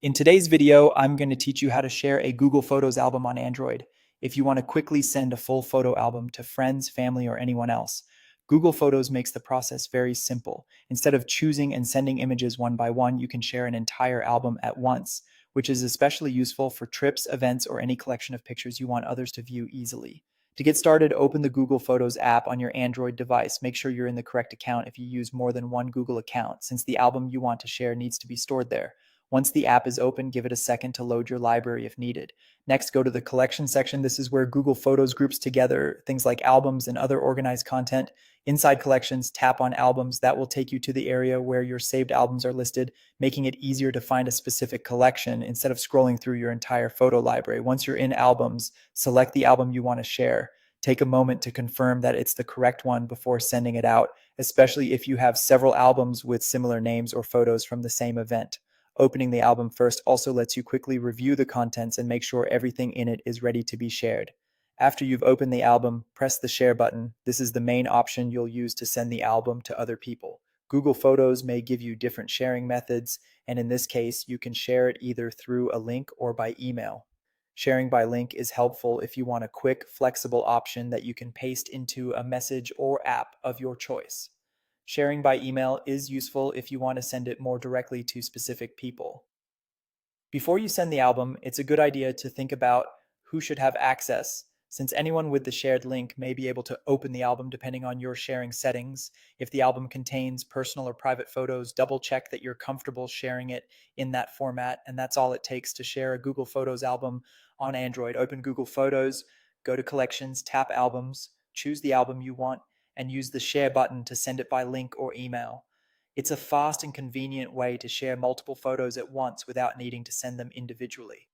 In today's video, I'm going to teach you how to share a Google Photos album on Android if you want to quickly send a full photo album to friends, family, or anyone else. Google Photos makes the process very simple. Instead of choosing and sending images one by one, you can share an entire album at once, which is especially useful for trips, events, or any collection of pictures you want others to view easily. To get started, open the Google Photos app on your Android device. Make sure you're in the correct account if you use more than one Google account, since the album you want to share needs to be stored there. Once the app is open, give it a second to load your library if needed. Next, go to the collection section. This is where Google Photos groups together things like albums and other organized content. Inside collections, tap on albums. That will take you to the area where your saved albums are listed, making it easier to find a specific collection instead of scrolling through your entire photo library. Once you're in albums, select the album you want to share. Take a moment to confirm that it's the correct one before sending it out, especially if you have several albums with similar names or photos from the same event. Opening the album first also lets you quickly review the contents and make sure everything in it is ready to be shared. After you've opened the album, press the share button. This is the main option you'll use to send the album to other people. Google Photos may give you different sharing methods, and in this case, you can share it either through a link or by email. Sharing by link is helpful if you want a quick, flexible option that you can paste into a message or app of your choice. Sharing by email is useful if you want to send it more directly to specific people. Before you send the album, it's a good idea to think about who should have access, since anyone with the shared link may be able to open the album depending on your sharing settings. If the album contains personal or private photos, double check that you're comfortable sharing it in that format, and that's all it takes to share a Google Photos album on Android. Open Google Photos, go to Collections, tap Albums, choose the album you want, and use the share button to send it by link or email. It's a fast and convenient way to share multiple photos at once without needing to send them individually.